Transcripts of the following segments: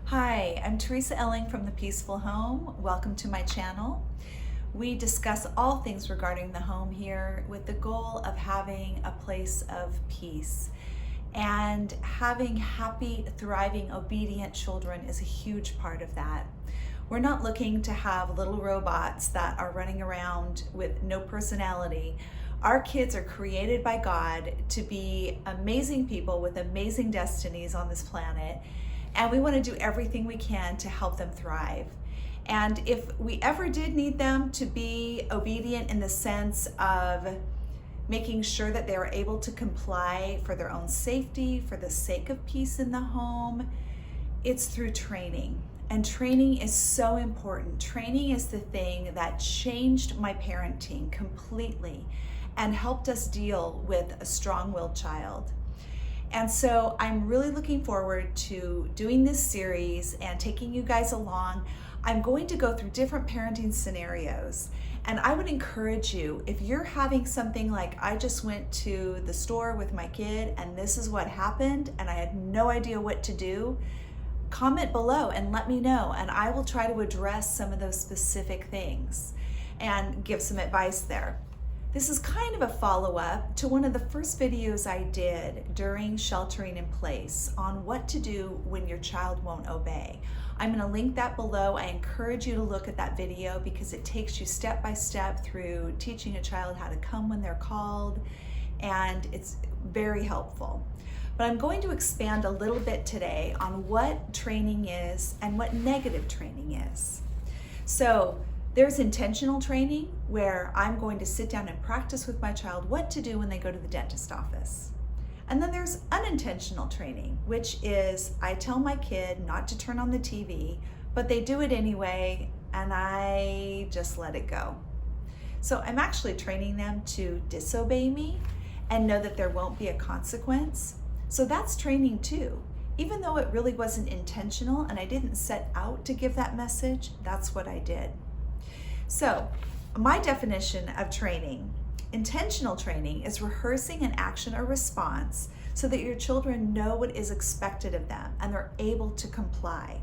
Hi, I'm Teresa Elling from The Peaceful Home. Welcome to my channel. We discuss all things regarding the home here with the goal of having a place of peace. And having happy, thriving, obedient children is a huge part of that. We're not looking to have little robots that are running around with no personality. Our kids are created by God to be amazing people with amazing destinies on this planet. And we want to do everything we can to help them thrive. And if we ever did need them to be obedient in the sense of making sure that they are able to comply for their own safety, for the sake of peace in the home, it's through training. And training is so important. Training is the thing that changed my parenting completely and helped us deal with a strong-willed child. And so I'm really looking forward to doing this series and taking you guys along. I'm going to go through different parenting scenarios, and I would encourage you, if you're having something like I just went to the store with my kid and this is what happened and I had no idea what to do, comment below and let me know, and I will try to address some of those specific things and give some advice there. This is kind of a follow-up to one of the first videos I did during sheltering in place on what to do when your child won't obey. I'm going to link that below. I encourage you to look at that video because it takes you step by step through teaching a child how to come when they're called, and it's very helpful. But I'm going to expand a little bit today on what training is and what negative training is. So there's intentional training where I'm going to sit down and practice with my child what to do when they go to the dentist office. And then there's unintentional training, which is I tell my kid not to turn on the TV, but they do it anyway, and I just let it go. So I'm actually training them to disobey me and know that there won't be a consequence. So that's training too. Even though it really wasn't intentional and I didn't set out to give that message, that's what I did. So my definition of training, intentional training, is rehearsing an action or response so that your children know what is expected of them and they're able to comply.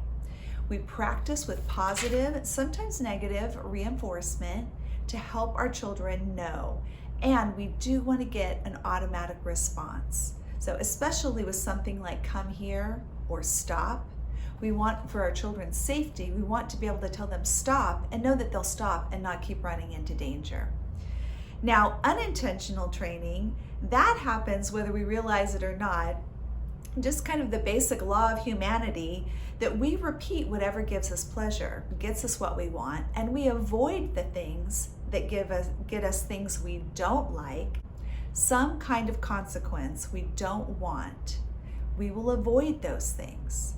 We practice with positive, sometimes negative reinforcement to help our children know. And we do want to get an automatic response. So especially with something like come here or stop, we want, for our children's safety, we want to be able to tell them stop and know that they'll stop and not keep running into danger. Now, unintentional training, that happens whether we realize it or not, just kind of the basic law of humanity that we repeat whatever gives us pleasure, gets us what we want, and we avoid the things that get us things we don't like, some kind of consequence we don't want. We will avoid those things.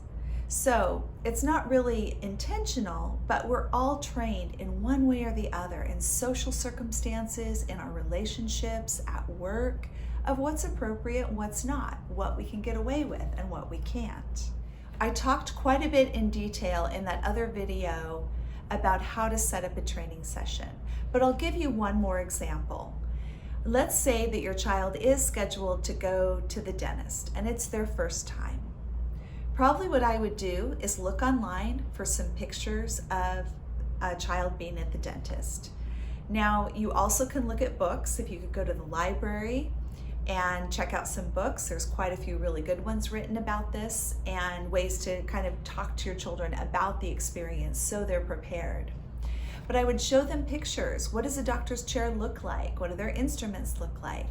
So it's not really intentional, but we're all trained in one way or the other in social circumstances, in our relationships, at work, of what's appropriate and what's not, what we can get away with and what we can't. I talked quite a bit in detail in that other video about how to set up a training session, but I'll give you one more example. Let's say that your child is scheduled to go to the dentist and it's their first time. Probably what I would do is look online for some pictures of a child being at the dentist. Now, you also can look at books. If you could go to the library and check out some books, there's quite a few really good ones written about this and ways to kind of talk to your children about the experience so they're prepared. But I would show them pictures. What does a doctor's chair look like? What do their instruments look like?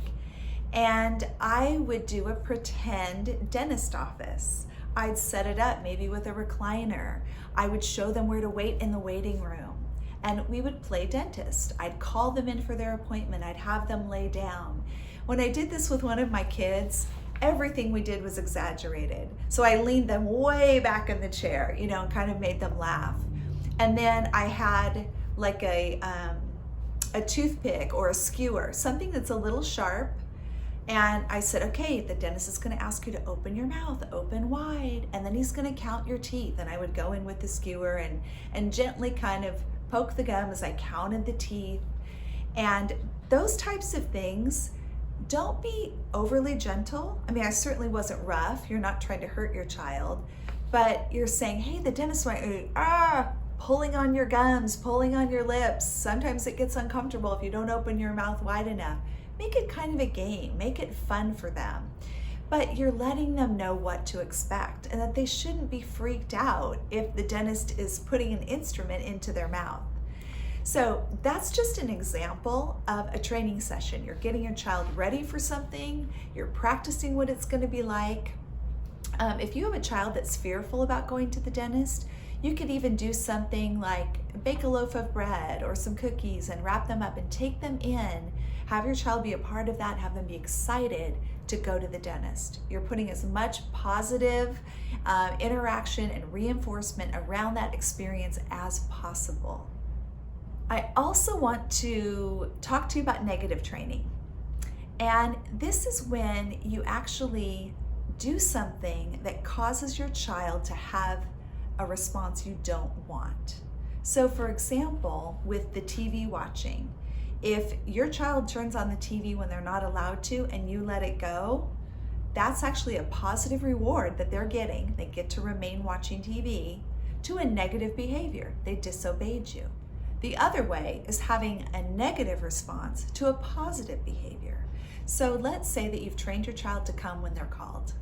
And I would do a pretend dentist office. I'd set it up maybe with a recliner. I would show them where to wait in the waiting room. And we would play dentist. I'd call them in for their appointment. I'd have them lay down. When I did this with one of my kids, everything we did was exaggerated. So I leaned them way back in the chair, and kind of made them laugh. And then I had like a toothpick or a skewer, something that's a little sharp. And I said, okay, the dentist is going to ask you to open your mouth, open wide, and then he's going to count your teeth. And I would go in with the skewer and gently kind of poke the gum as I counted the teeth. And those types of things, don't be overly gentle. I mean, I certainly wasn't rough. You're not trying to hurt your child, but you're saying, hey, the dentist might, pulling on your gums, pulling on your lips. Sometimes it gets uncomfortable if you don't open your mouth wide enough. Make it kind of a game, make it fun for them. But you're letting them know what to expect and that they shouldn't be freaked out if the dentist is putting an instrument into their mouth. So that's just an example of a training session. You're getting your child ready for something, you're practicing what it's going to be like. If you have a child that's fearful about going to the dentist, you could even do something like bake a loaf of bread or some cookies and wrap them up and take them in. Have your child be a part of that, have them be excited to go to the dentist. You're putting as much positive interaction and reinforcement around that experience as possible. I also want to talk to you about negative training. And this is when you actually do something that causes your child to have a response you don't want. So for example, with the TV watching, if your child turns on the TV when they're not allowed to and you let it go, that's actually a positive reward that they're getting. They get to remain watching TV to a negative behavior. They disobeyed you. The other way is having a negative response to a positive behavior. So let's say that you've trained your child to come when they're called.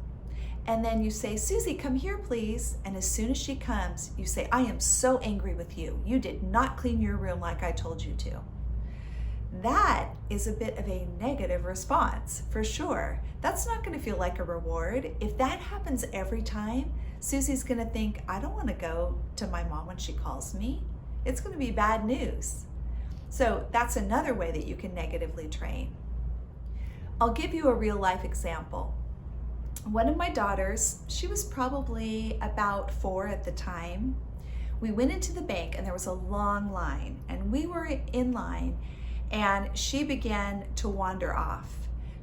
And then you say, Susie, come here, please. And as soon as she comes, you say, I am so angry with you. You did not clean your room like I told you to. That is a bit of a negative response, for sure. That's not going to feel like a reward. If that happens every time, Susie's going to think, I don't want to go to my mom when she calls me. It's going to be bad news. So that's another way that you can negatively train. I'll give you a real life example. One of my daughters, she was probably about 4 at the time. We went into the bank and there was a long line, and we were in line, and she began to wander off.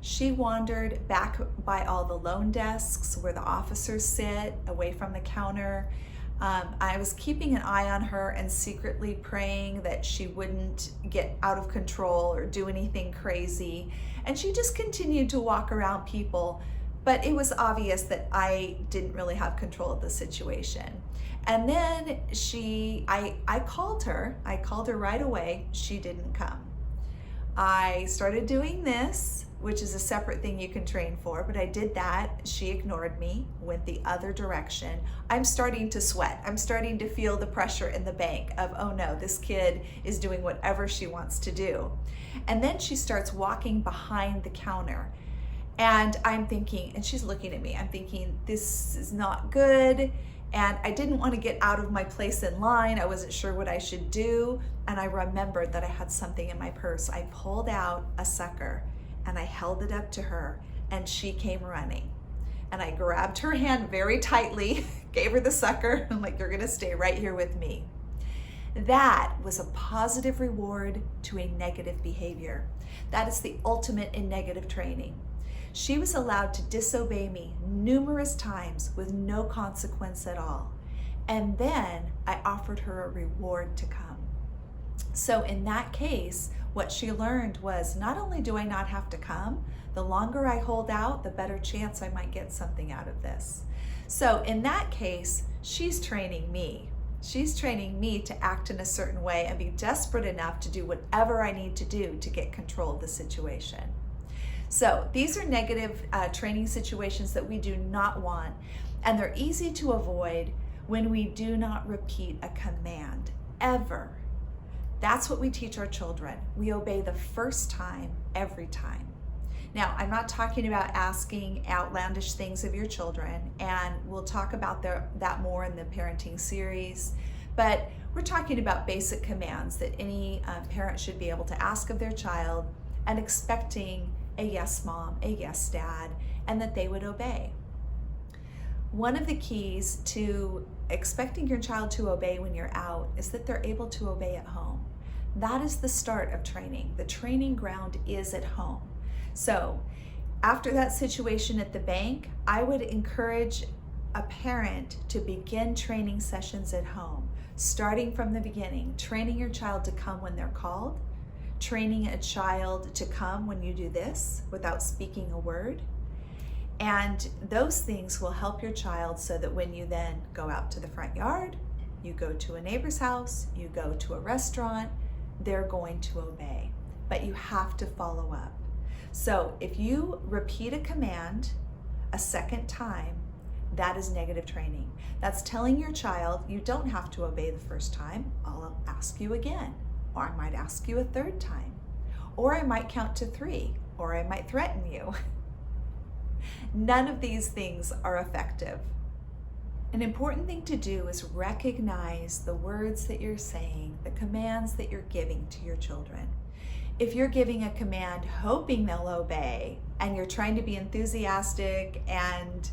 She wandered back by all the loan desks where the officers sit, away from the counter. I was keeping an eye on her and secretly praying that she wouldn't get out of control or do anything crazy. And she just continued to walk around people, but it was obvious that I didn't really have control of the situation. And then I called her right away. She didn't come. I started doing this, which is a separate thing you can train for, but I did that. She ignored me, went the other direction. I'm starting to sweat. I'm starting to feel the pressure in the bank of, oh no, this kid is doing whatever she wants to do. And then she starts walking behind the counter. And I'm thinking, and she's looking at me, I'm thinking, this is not good. And I didn't want to get out of my place in line. I wasn't sure what I should do. And I remembered that I had something in my purse. I pulled out a sucker and I held it up to her, and she came running. And I grabbed her hand very tightly, gave her the sucker. I'm like, you're gonna stay right here with me. That was a positive reward to a negative behavior. That is the ultimate in negative training. She was allowed to disobey me numerous times with no consequence at all. And then I offered her a reward to come. So in that case, what she learned was, not only do I not have to come, the longer I hold out, the better chance I might get something out of this. So in that case, she's training me. She's training me to act in a certain way and be desperate enough to do whatever I need to do to get control of the situation. So these are negative training situations that we do not want, and they're easy to avoid when we do not repeat a command, ever. That's what we teach our children. We obey the first time, every time. Now, I'm not talking about asking outlandish things of your children, and we'll talk about that more in the parenting series, but we're talking about basic commands that any parent should be able to ask of their child, and expecting a yes mom, a yes dad, and that they would obey. One of the keys to expecting your child to obey when you're out is that they're able to obey at home. That is the start of training. The training ground is at home. So after that situation at the bank, I would encourage a parent to begin training sessions at home, starting from the beginning, training your child to come when they're called, training a child to come when you do this without speaking a word, And those things will help your child so that when you then go out to the front yard, you go to a neighbor's house, you go to a restaurant, they're going to obey. But you have to follow up. So if you repeat a command a second time, that is negative training. That's telling your child you don't have to obey the first time. I'll ask you again, or I might ask you a third time, or I might count to 3, or I might threaten you. None of these things are effective. An important thing to do is recognize the words that you're saying, the commands that you're giving to your children. If you're giving a command hoping they'll obey, and you're trying to be enthusiastic and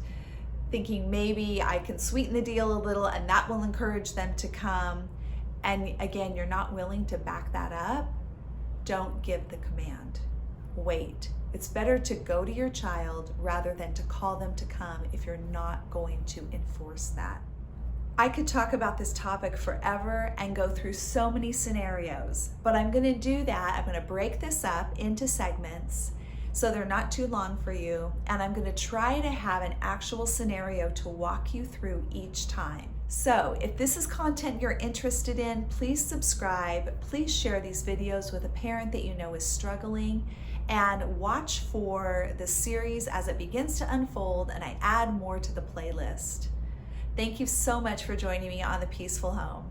thinking maybe I can sweeten the deal a little and that will encourage them to come, and again, you're not willing to back that up, don't give the command. Wait. It's better to go to your child rather than to call them to come if you're not going to enforce that. I could talk about this topic forever and go through so many scenarios, but I'm going to do that. I'm going to break this up into segments so they're not too long for you, and I'm going to try to have an actual scenario to walk you through each time. So if this is content you're interested in, please subscribe. Please share these videos with a parent that you know is struggling, and watch for the series as it begins to unfold and I add more to the playlist. Thank you so much for joining me on The Peaceful Home.